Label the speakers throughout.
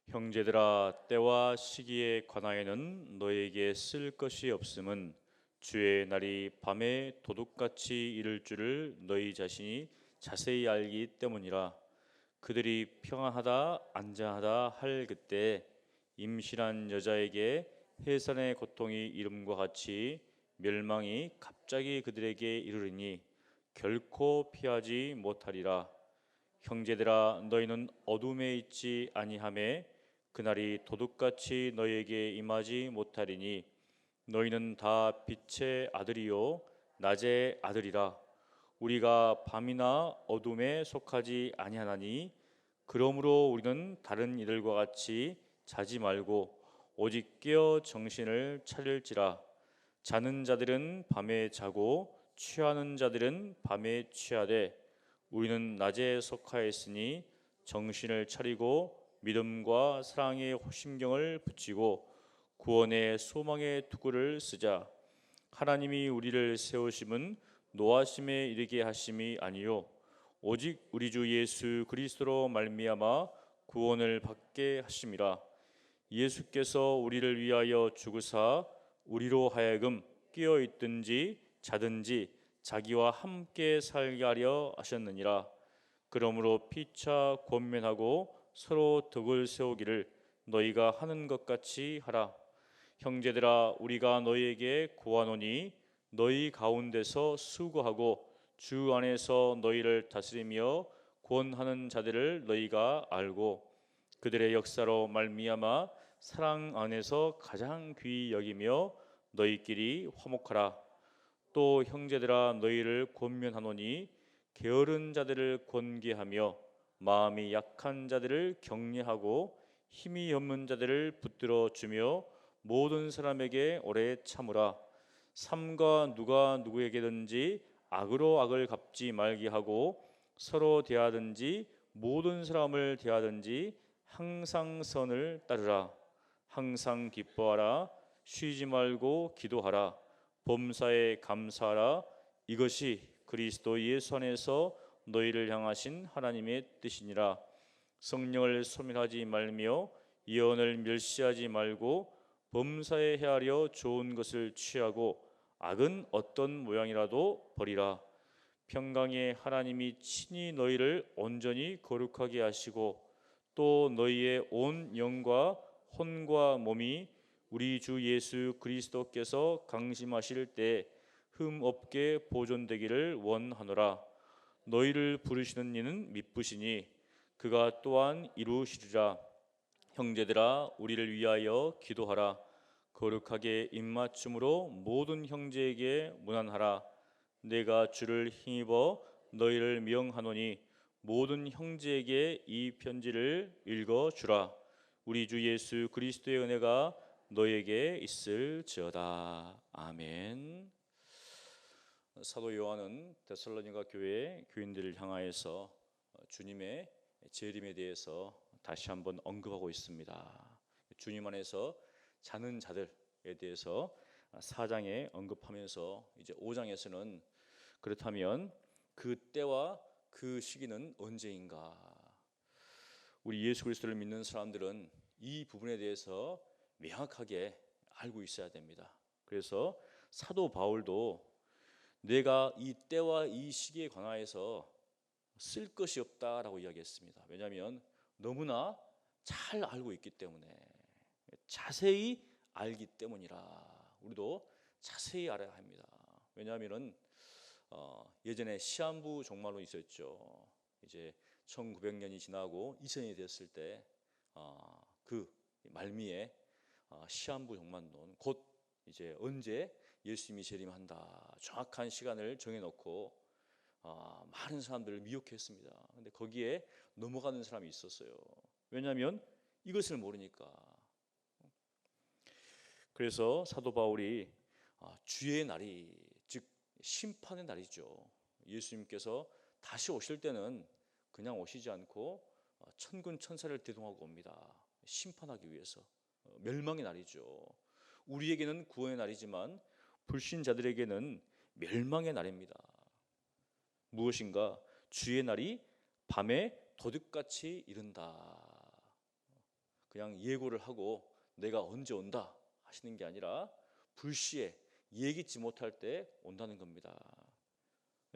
Speaker 1: 형제들아, 때와 시기에 관하여는 너에게 쓸 것이 없음은 주의 날이 밤에 도둑같이 이를 줄을 너희 자신이 자세히 알기 때문이라. 그들이 평안하다 안전하다 할 그때 임신한 여자에게 해산의 고통이 이름과 같이 멸망이 갑자기 그들에게 이르리니 결코 피하지 못하리라. 형제들아, 너희는 어둠에 있지 아니하매 그날이 도둑같이 너희에게 임하지 못하리니 너희는 다 빛의 아들이요 낮의 아들이라. 우리가 밤이나 어둠에 속하지 아니하나니 그러므로 우리는 다른 이들과 같이 자지 말고 오직 깨어 정신을 차릴지라. 자는 자들은 밤에 자고 취하는 자들은 밤에 취하되 우리는 낮에 속하였으니 정신을 차리고 믿음과 사랑의 호심경을 붙이고 구원의 소망의 투구를 쓰자. 하나님이 우리를 세우심은 노하심에 이르게 하심이 아니요 오직 우리 주 예수 그리스도로 말미암아 구원을 받게 하심이라. 예수께서 우리를 위하여 죽으사 우리로 하여금 깨어 있든지 자든지 자기와 함께 살게 하려 하셨느니라. 그러므로 피차 권면하고 서로 덕을 세우기를 너희가 하는 것 같이 하라. 형제들아, 우리가 너희에게 구하노니 너희 가운데서 수고하고 주 안에서 너희를 다스리며 권하는 자들을 너희가 알고 그들의 역사로 말미암아 사랑 안에서 가장 귀히 여기며 너희끼리 화목하라. 또 형제들아, 너희를 권면하노니 게으른 자들을 권계하며 마음이 약한 자들을 격려하고 힘이 없는 자들을 붙들어 주며 모든 사람에게 오래 참으라. 삼가 누가 누구에게든지 악으로 악을 갚지 말게 하고 서로 대하든지 모든 사람을 대하든지 항상 선을 따르라. 항상 기뻐하라. 쉬지 말고 기도하라. 범사에 감사하라. 이것이 그리스도 예수 안에서 너희를 향하신 하나님의 뜻이니라. 성령을 소멸하지 말며 예언을 멸시하지 말고 범사에 헤아려 좋은 것을 취하고 악은 어떤 모양이라도 버리라. 평강의 하나님이 친히 너희를 온전히 거룩하게 하시고 또 너희의 온 영과 혼과 몸이 우리 주 예수 그리스도께서 강림하실 때 흠 없게 보존되기를 원하노라. 너희를 부르시는 이는 미쁘시니 그가 또한 이루시리라. 형제들아, 우리를 위하여 기도하라. 거룩하게 입맞춤으로 모든 형제에게 문안하라. 내가 주를 힘입어 너희를 명하노니 모든 형제에게 이 편지를 읽어주라. 우리 주 예수 그리스도의 은혜가 너에게 있을지어다. 아멘. 사도 요한은 데살로니가 교회 교인들을 향하여서 주님의 재림에 대해서 다시 한번 언급하고 있습니다. 주님 안에서 자는 자들에 대해서 4장에 언급하면서 이제 5장에서는 그렇다면 그 때와 그 시기는 언제인가? 우리 예수 그리스도를 믿는 사람들은 이 부분에 대해서 명확하게 알고 있어야 됩니다. 그래서 사도 바울도 내가 이 때와 이 시기에 관하여서 쓸 것이 없다라고 이야기했습니다. 왜냐하면 너무나 잘 알고 있기 때문에, 자세히 알기 때문이라. 우리도 자세히 알아야 합니다. 왜냐하면 예전에 시한부 종말론 있었죠. 이제 1900년이 지나고 2000년이 됐을 때 그 말미에 시한부 종말론, 곧 이제 언제 예수님이 재림한다 정확한 시간을 정해놓고 많은 사람들을 미혹했습니다. 근데 거기에 넘어가는 사람이 있었어요. 왜냐하면 이것을 모르니까. 그래서 사도 바울이 주의 날이, 즉 심판의 날이죠. 예수님께서 다시 오실 때는 그냥 오시지 않고 천군 천사를 대동하고 옵니다. 심판하기 위해서. 멸망의 날이죠. 우리에게는 구원의 날이지만 불신자들에게는 멸망의 날입니다. 무엇인가? 주의 날이 밤에 도둑같이 이른다. 그냥 예고를 하고 내가 언제 온다 하시는 게 아니라 불시에 예기치 못할 때 온다는 겁니다.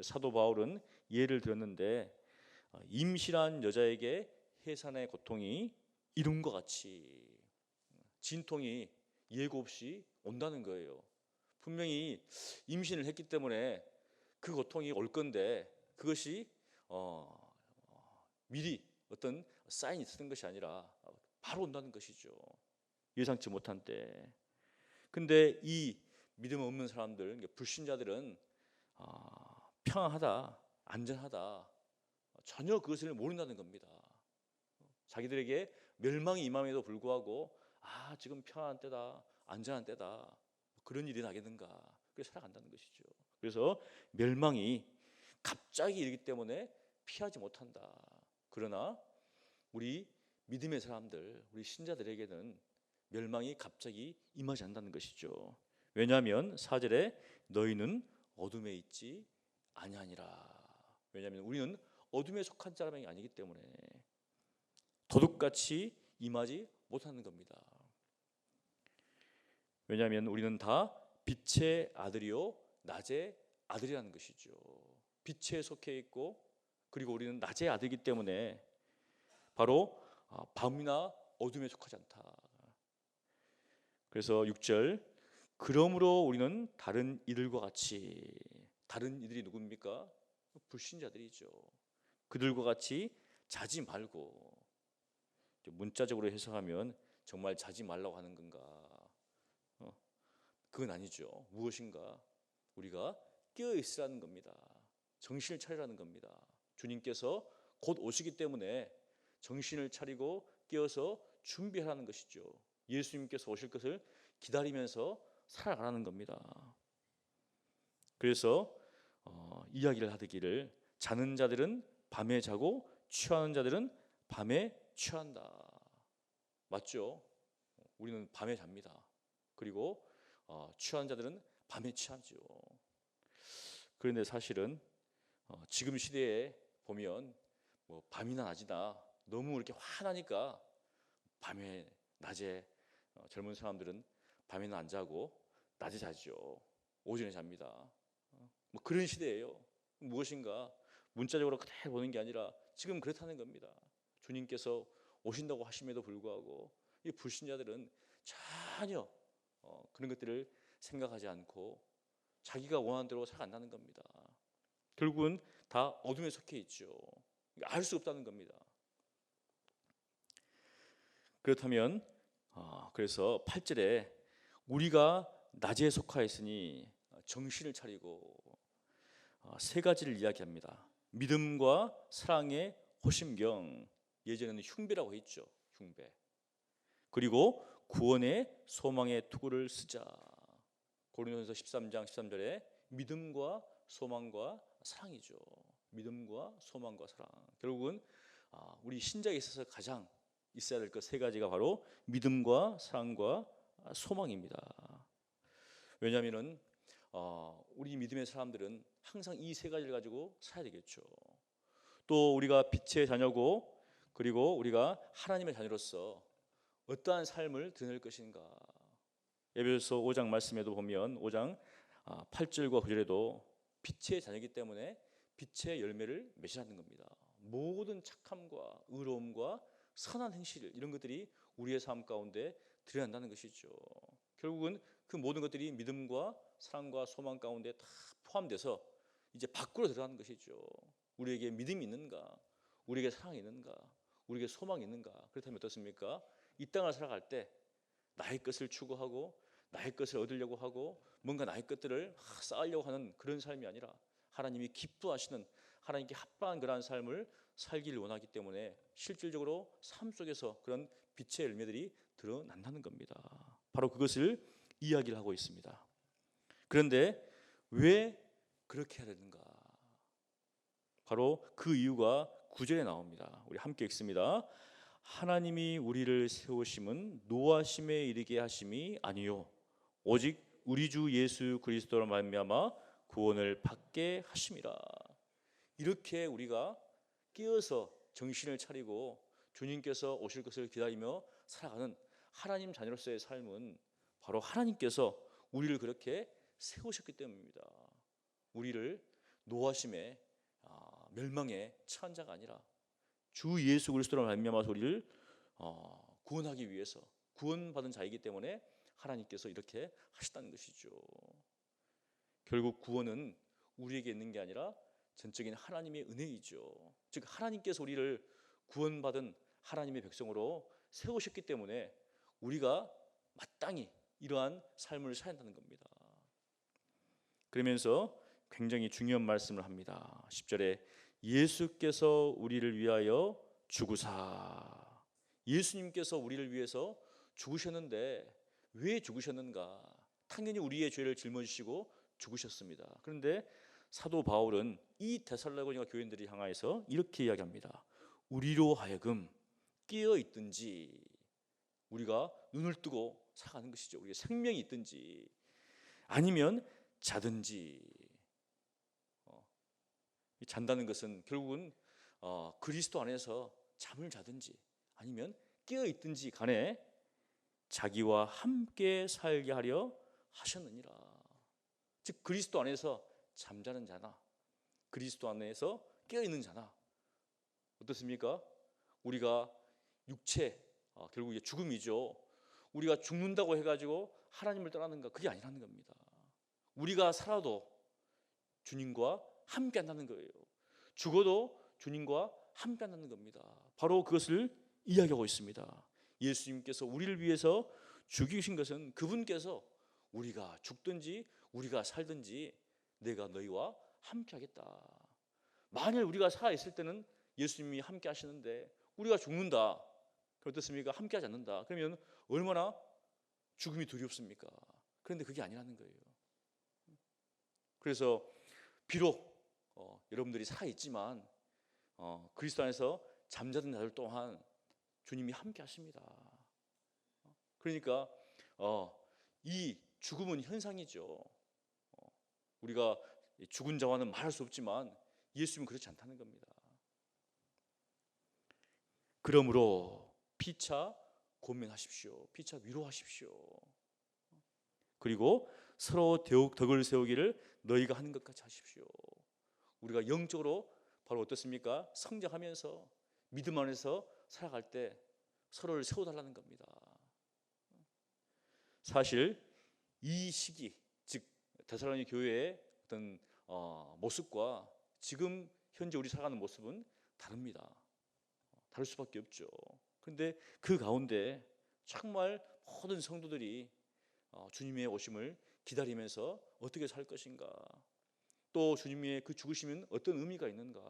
Speaker 1: 사도 바울은 예를 들었는데 임신한 여자에게 해산의 고통이 이름과 같이 진통이 예고 없이 온다는 거예요. 분명히 임신을 했기 때문에 그 고통이 올 건데 그것이 미리 어떤 사인이 있었던 것이 아니라 바로 온다는 것이죠. 예상치 못한 때. 근데 이 믿음 없는 사람들, 불신자들은 평안하다, 안전하다, 전혀 그것을 모른다는 겁니다. 자기들에게 멸망이 임함에도 불구하고 지금 평안한 때다, 안전한 때다, 그런 일이 나겠는가, 그렇게 살아간다는 것이죠. 그래서 멸망이 갑자기 이르기 때문에 피하지 못한다. 그러나 우리 믿음의 사람들, 우리 신자들에게는 멸망이 갑자기 임하지 않는다는 것이죠. 왜냐하면 4절에 너희는 어둠에 있지 아니하니라. 왜냐하면 우리는 어둠에 속한 사람이 아니기 때문에 도둑같이 임하지 못하는 겁니다. 왜냐하면 우리는 다 빛의 아들이요 낮의 아들이라는 것이죠. 빛에 속해 있고 그리고 우리는 낮의 아들이기 때문에 바로 밤이나 어둠에 속하지 않다. 그래서 6절 그러므로 우리는 다른 이들과 같이, 다른 이들이 누굽니까? 불신자들이죠. 그들과 같이 자지 말고, 문자적으로 해석하면 정말 자지 말라고 하는 건가? 그건 아니죠. 무엇인가? 우리가 깨어 있으라는 겁니다. 정신을 차리라는 겁니다. 주님께서 곧 오시기 때문에 정신을 차리고 깨어서 준비하라는 것이죠. 예수님께서 오실 것을 기다리면서 살아가라는 겁니다. 그래서 이야기를 하기를 자는 자들은 밤에 자고 취하는 자들은 밤에 취한다. 맞죠? 우리는 밤에 잡니다. 그리고 취한 자들은 밤에 취하죠. 그런데 사실은 지금 시대에 보면 밤이나 낮이나 너무 이렇게 화나니까 밤에 낮에 젊은 사람들은 밤에는 안 자고 낮에 자죠. 오전에 잡니다. 그런 시대예요. 무엇인가 문자적으로 그대로 보는 게 아니라 지금 그렇다는 겁니다. 주님께서 오신다고 하심에도 불구하고 이 불신자들은 전혀 그런 것들을 생각하지 않고 자기가 원하는 대로 살아간다는 겁니다. 결국은 다 어둠에 속해 있죠. 알 수 없다는 겁니다. 그렇다면 그래서 8절에 우리가 낮에 속하였으니 정신을 차리고 세 가지를 이야기합니다. 믿음과 사랑의 호심경, 예전에는 흉배라고 했죠. 흉배. 그리고 구원의 소망의 투구를 쓰자. 고린도전서 13장 13절에 믿음과 소망과 사랑이죠. 믿음과 소망과 사랑. 결국은 우리 신자에 있어서 가장 있어야 될 것 세 가지가 바로 믿음과 사랑과 소망입니다. 왜냐하면은 우리 믿음의 사람들은 항상 이 세 가지를 가지고 살아야 되겠죠. 또 우리가 빛의 자녀고 그리고 우리가 하나님의 자녀로서 어떠한 삶을 드릴 것인가. 에베소서 5장 말씀에도 보면 5장 8절과 9절에도 빛의 자녀이기 때문에 빛의 열매를 맺으라는 겁니다. 모든 착함과 의로움과 선한 행실 이런 것들이 우리의 삶 가운데 드려야 한다는 것이죠. 결국은 그 모든 것들이 믿음과 사랑과 소망 가운데 다 포함돼서 이제 밖으로 들어가는 것이죠. 우리에게 믿음이 있는가? 우리에게 사랑이 있는가? 우리에게 소망이 있는가? 그렇다면 어떻습니까? 이 땅을 살아갈 때 나의 것을 추구하고 나의 것을 얻으려고 하고 뭔가 나의 것들을 쌓으려고 하는 그런 삶이 아니라 하나님이 기뻐하시는 하나님께 합당한 그러한 삶을 살기를 원하기 때문에 실질적으로 삶 속에서 그런 빛의 열매들이 드러난다는 겁니다. 바로 그것을 이야기를 하고 있습니다. 그런데 왜 그렇게 해야 되는가? 바로 그 이유가 9절에 나옵니다. 우리 함께 읽습니다. 하나님이 우리를 세우심은 노하심에 이르게 하심이 아니요 오직 우리 주 예수 그리스도로 말미암아 구원을 받게 하심이라. 이렇게 우리가 깨어서 정신을 차리고 주님께서 오실 것을 기다리며 살아가는 하나님 자녀로서의 삶은 바로 하나님께서 우리를 그렇게 세우셨기 때문입니다. 우리를 노하심에 멸망에 처한 자가 아니라 주 예수 그리스도로 말미암아서 우리를 구원하기 위해서 구원받은 자이기 때문에 하나님께서 이렇게 하셨다는 것이죠. 결국 구원은 우리에게 있는 게 아니라 전적인 하나님의 은혜이죠. 즉 하나님께서 우리를 구원받은 하나님의 백성으로 세우셨기 때문에 우리가 마땅히 이러한 삶을 살아야 한다는 겁니다. 그러면서 굉장히 중요한 말씀을 합니다. 10절에 예수께서 우리를 위하여 죽으사. 예수님께서 우리를 위해서 죽으셨는데 왜 죽으셨는가? 당연히 우리의 죄를 짊어지시고 죽으셨습니다. 그런데 사도 바울은 이 데살로니가 교인들이 향하여서 이렇게 이야기합니다. 우리로 하여금 깨어 있든지, 우리가 눈을 뜨고 살아가는 것이죠. 우리가 생명이 있든지 아니면 자든지. 잔다는 것은 결국은 그리스도 안에서 잠을 자든지 아니면 깨어 있든지 간에 자기와 함께 살게 하려 하셨느니라. 즉 그리스도 안에서 잠자는 자나 그리스도 안에서 깨어 있는 자나 어떻습니까? 우리가 육체 결국 이게 죽음이죠. 우리가 죽는다고 해가지고 하나님을 떠나는가? 그게 아니라는 겁니다. 우리가 살아도 주님과 함께 한다는 거예요. 죽어도 주님과 함께 한다는 겁니다. 바로 그것을 이야기하고 있습니다. 예수님께서 우리를 위해서 죽이신 것은 그분께서 우리가 죽든지 우리가 살든지 내가 너희와 함께 하겠다. 만일 우리가 살아있을 때는 예수님이 함께 하시는데 우리가 죽는다. 어떻습니까? 함께 하지 않는다. 그러면 얼마나 죽음이 두렵습니까? 그런데 그게 아니라는 거예요. 그래서 비록 여러분들이 살아있지만 그리스도 안에서 잠자던 자들 또한 주님이 함께 하십니다. 그러니까 이 죽음은 현상이죠. 우리가 죽은 자와는 말할 수 없지만 예수님은 그렇지 않다는 겁니다. 그러므로 피차 고민하십시오. 피차 위로하십시오. 그리고 서로 더욱 덕을 세우기를 너희가 하는 것 같이 하십시오. 우리가 영적으로 바로 어떻습니까? 성장하면서 믿음 안에서 살아갈 때 서로를 세워달라는 겁니다. 사실 이 시기, 즉 데살로니 교회의 어떤 모습과 지금 현재 우리 살아가는 모습은 다릅니다. 다를 수밖에 없죠. 그런데 그 가운데 정말 모든 성도들이 주님의 오심을 기다리면서 어떻게 살 것인가, 또 주님의 그 죽으심은 어떤 의미가 있는가,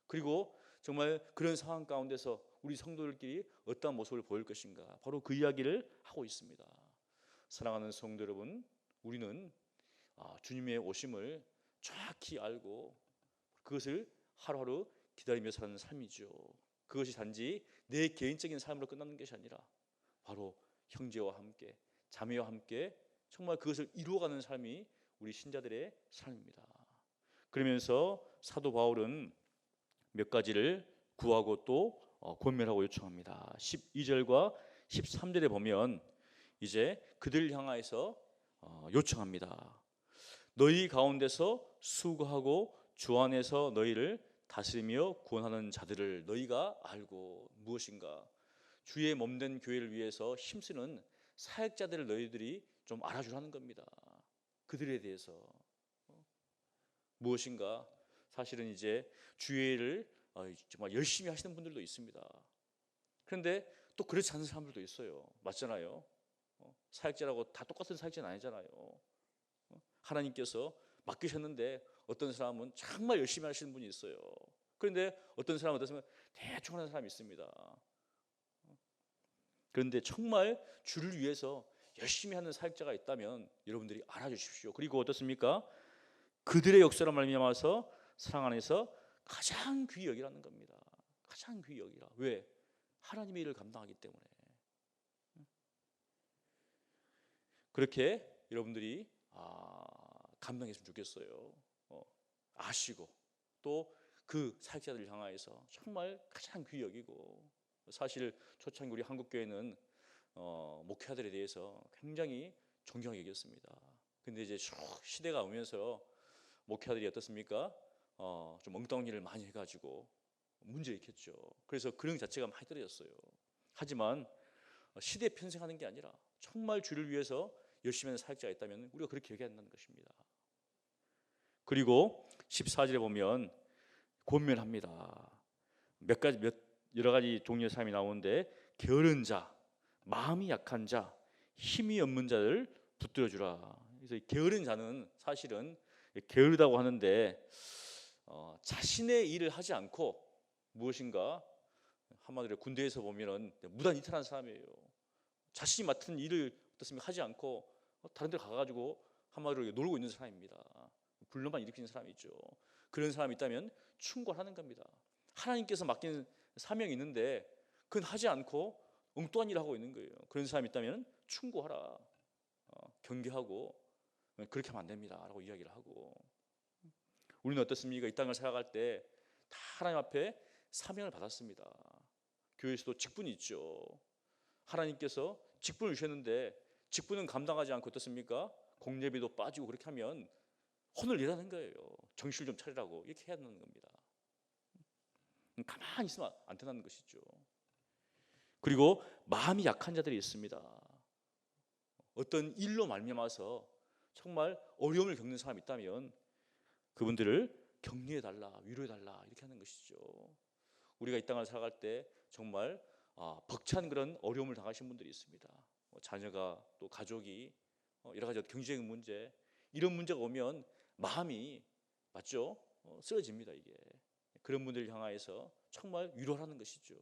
Speaker 1: 그리고 정말 그런 상황 가운데서 우리 성도들끼리 어떠한 모습을 보일 것인가, 바로 그 이야기를 하고 있습니다. 사랑하는 성도 여러분, 우리는 주님의 오심을 정확히 알고 그것을 하루하루 기다리며 사는 삶이죠. 그것이 단지 내 개인적인 삶으로 끝나는 것이 아니라 바로 형제와 함께 자매와 함께 정말 그것을 이루어가는 삶이 우리 신자들의 삶입니다. 그러면서 사도 바울은 몇 가지를 구하고 또 권면하고 요청합니다. 12절과 13절에 보면 이제 그들을 향하여서 요청합니다. 너희 가운데서 수고하고 주 안에서 너희를 다스리며 구원하는 자들을 너희가 알고, 무엇인가? 주의 몸된 교회를 위해서 힘쓰는 사역자들을 너희들이 좀 알아주라는 겁니다. 그들에 대해서 무엇인가? 사실은 이제 주의를 정말 열심히 하시는 분들도 있습니다. 그런데 또 그렇지 않은 사람들도 있어요. 맞잖아요. 사역자라고 다 똑같은 사역자는 아니잖아요. 하나님께서 맡기셨는데 어떤 사람은 정말 열심히 하시는 분이 있어요. 그런데 어떤 사람은 어떻습니까? 대충 하는 사람이 있습니다. 그런데 정말 주를 위해서 열심히 하는 사역자가 있다면 여러분들이 알아주십시오. 그리고 어떻습니까? 그들의 역사로 말미암아서 사랑 안에서 가장 귀히 여기라는 겁니다. 가장 귀히 여기라. 왜? 하나님의 일을 감당하기 때문에. 그렇게 여러분들이 감당했으면 좋겠어요. 아시고 또 그 사역자들을 향하여서 정말 가장 귀히 여기고 사실 초창기 우리 한국 교회는 목회자들에 대해서 굉장히 존경하게 여겼습니다. 근데 이제 쭉 시대가 오면서 목회자들이 어떻습니까? 좀 엉뚱한 일을 많이 해가지고 문제 일으켰죠. 그래서 그런 자체가 많이 떨어졌어요. 하지만 시대에 편승하는 게 아니라 정말 주를 위해서 열심히 하는 사역자가 있다면 우리가 그렇게 여겨야 한다는 것입니다. 그리고 14절에 보면 권면합니다. 여러 가지 종류의 사람이 나오는데 게으른 자, 마음이 약한 자, 힘이 없는 자를 붙들어 주라. 그래서 게으른 자는 사실은 게으르다고 하는데 자신의 일을 하지 않고 무엇인가 한마디로 군대에서 보면은 무단 이탈한 사람이에요. 자신이 맡은 일을 어떻습니까? 하지 않고 다른 데 가가지고 한마디로 놀고 있는 사람입니다. 불로만 일으키는 사람이 있죠. 그런 사람이 있다면 충고하는 겁니다. 하나님께서 맡긴 사명이 있는데 그건 하지 않고 엉뚱한 일을 하고 있는 거예요. 그런 사람이 있다면 충고하라, 경계하고 그렇게 하면 안 됩니다 라고 이야기를 하고, 우리는 어떻습니까? 이 땅을 살아갈 때 다 하나님 앞에 사명을 받았습니다. 교회에서도 직분이 있죠. 하나님께서 직분을 주셨는데 직분은 감당하지 않고 어떻습니까? 공예비도 빠지고 그렇게 하면 혼을 내라는 거예요. 정신을 좀 차리라고 이렇게 해야 하는 겁니다. 가만히 있으면 안 된다는 것이죠. 그리고 마음이 약한 자들이 있습니다. 어떤 일로 말미암아서 정말 어려움을 겪는 사람이 있다면 그분들을 격려해달라, 위로해달라 이렇게 하는 것이죠. 우리가 이 땅을 살아갈 때 정말 벅찬 그런 어려움을 당하신 분들이 있습니다. 자녀가 또 가족이 여러 가지 경제적인 문제, 이런 문제가 오면 마음이 맞죠? 쓰러집니다. 이게 그런 분들을 향하여서 정말 위로하는 것이죠.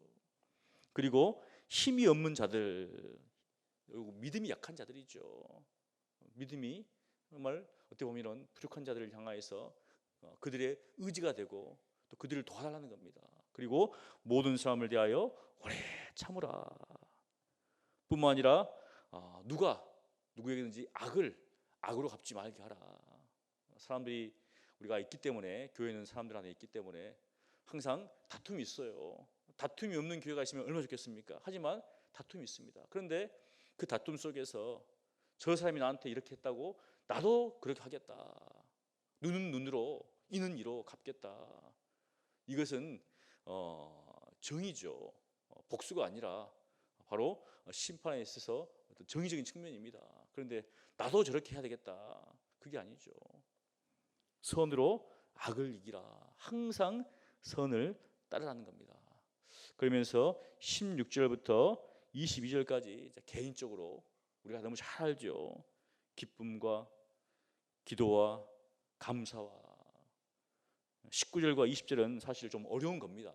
Speaker 1: 그리고 힘이 없는 자들, 그리고 믿음이 약한 자들이죠. 믿음이 정말 어떻게 보면 부족한 자들을 향하여서 그들의 의지가 되고 또 그들을 도와달라는 겁니다. 그리고 모든 사람을 대하여 오래 참으라. 뿐만 아니라 누구에게든지 악으로 갚지 말게 하라. 사람들이 우리가 있기 때문에, 교회는 사람들 안에 있기 때문에 항상 다툼이 있어요. 다툼이 없는 교회가 있으면 얼마나 좋겠습니까? 하지만 다툼이 있습니다. 그런데 그 다툼 속에서 저 사람이 나한테 이렇게 했다고 나도 그렇게 하겠다. 눈은 눈으로, 이는 이로 갚겠다. 이것은 정의죠. 복수가 아니라 바로 심판에 있어서 어떤 정의적인 측면입니다. 그런데 나도 저렇게 해야 되겠다. 그게 아니죠. 선으로 악을 이기라. 항상 선을 따르라는 겁니다. 그러면서 16절부터 22절까지 개인적으로 우리가 너무 잘 알죠. 기쁨과 기도와 감사와 19절과 20절은 사실 좀 어려운 겁니다.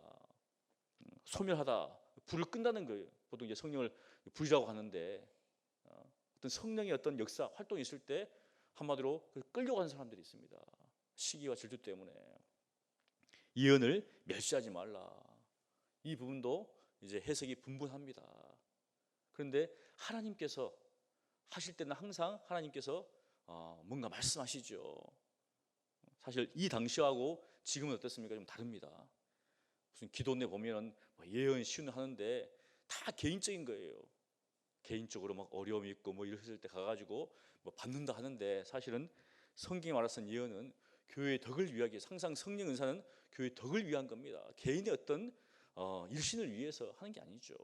Speaker 1: 소멸하다, 불을 끈다는 거예요. 보통 이제 성령을 불이라고 하는데 어떤 성령의 어떤 역사, 활동이 있을 때 한마디로 끌려가는 사람들이 있습니다. 시기와 질투 때문에. 예언을 멸시하지 말라. 이 부분도 이제 해석이 분분합니다. 그런데 하나님께서 하실 때는 항상 하나님께서 뭔가 말씀하시죠. 사실 이 당시하고 지금은 어떻습니까? 좀 다릅니다. 무슨 기도원에 보면 예언 시운하는데 다 개인적인 거예요. 개인적으로 막 어려움이 있고 이랬을 때 가가지고 받는다 하는데, 사실은 성경이 말하는 예언은 교회의 덕을 위하기 위해서, 항상 성령 은사는 교회의 덕을 위한 겁니다. 개인의 어떤 일신을 위해서 하는 게 아니죠.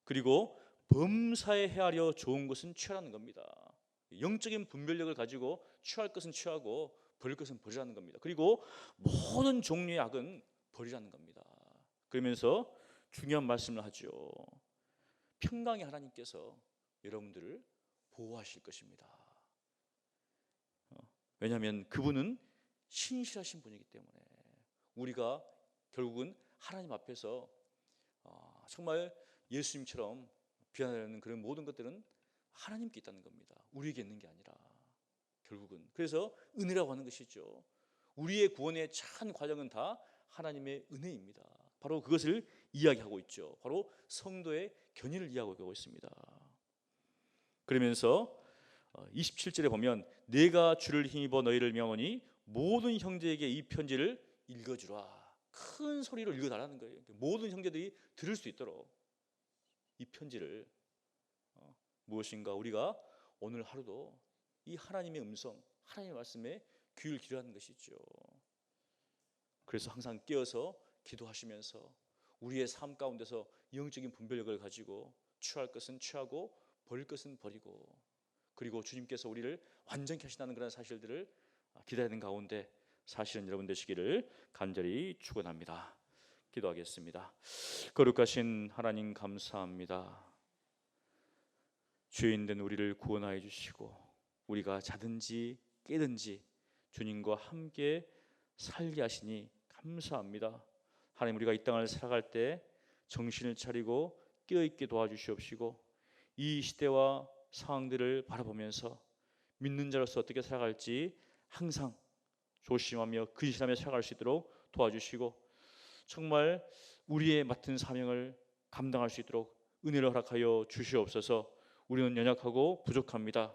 Speaker 1: 그리고 범사에 헤아려 좋은 것은 취하라는 겁니다. 영적인 분별력을 가지고 취할 것은 취하고 버릴 것은 버리라는 겁니다. 그리고 모든 종류의 악은 버리라는 겁니다. 그러면서 중요한 말씀을 하죠. 평강의 하나님께서 여러분들을 보호하실 것입니다. 왜냐하면 그분은 신실하신 분이기 때문에 우리가 결국은 하나님 앞에서 정말 예수님처럼 비난하는 그런 모든 것들은 하나님께 있다는 겁니다. 우리에게 있는 게 아니라 결국은. 그래서 은혜라고 하는 것이죠. 우리의 구원의 참 과정은 다 하나님의 은혜입니다. 바로 그것을 이야기하고 있죠. 바로 성도의 견인을 이야기하고 있습니다. 그러면서 27절에 보면 내가 주를 힘입어 너희를 명하니 모든 형제에게 이 편지를 읽어주라. 큰 소리로 읽어달라는 거예요. 모든 형제들이 들을 수 있도록 이 편지를 무엇인가 우리가 오늘 하루도 이 하나님의 음성, 하나님의 말씀에 귀를 기울이는 것이죠. 그래서 항상 깨어서 기도하시면서 우리의 삶 가운데서 영적인 분별력을 가지고 취할 것은 취하고 버릴 것은 버리고, 그리고 주님께서 우리를 완전히 하신다는 그런 사실들을 기다리는 가운데 사실은 여러분 되시기를 간절히 축원합니다. 기도하겠습니다. 거룩하신 하나님 감사합니다. 죄인된 우리를 구원하여 주시고 우리가 자든지 깨든지 주님과 함께 살게 하시니 감사합니다. 하나님, 우리가 이 땅을 살아갈 때 정신을 차리고 깨어있게 도와주시옵시고 이 시대와 상황들을 바라보면서 믿는 자로서 어떻게 살아갈지 항상 조심하며 근신하며 살아갈 수 있도록 도와주시고 정말 우리의 맡은 사명을 감당할 수 있도록 은혜를 허락하여 주시옵소서. 우리는 연약하고 부족합니다.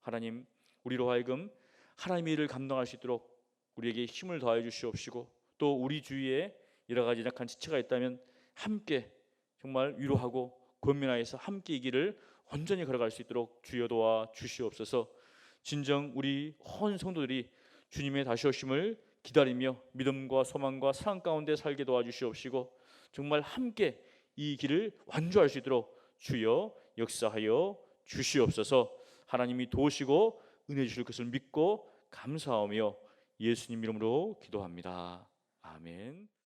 Speaker 1: 하나님, 우리로 하여금 하나님의 일을 감당할 수 있도록 우리에게 힘을 더하여 주시옵시고 또 우리 주위에 여러 가지 약한 지체가 있다면 함께 정말 위로하고 권면하여서 함께 이 길을 온전히 걸어갈 수 있도록 주여 도와 주시옵소서. 진정 우리 온 성도들이 주님의 다시 오심을 기다리며 믿음과 소망과 사랑 가운데 살게 도와주시옵시고 정말 함께 이 길을 완주할 수 있도록 주여 역사하여 주시옵소서. 하나님이 도우시고 은혜 주실 것을 믿고 감사하며 예수님 이름으로 기도합니다. 아멘.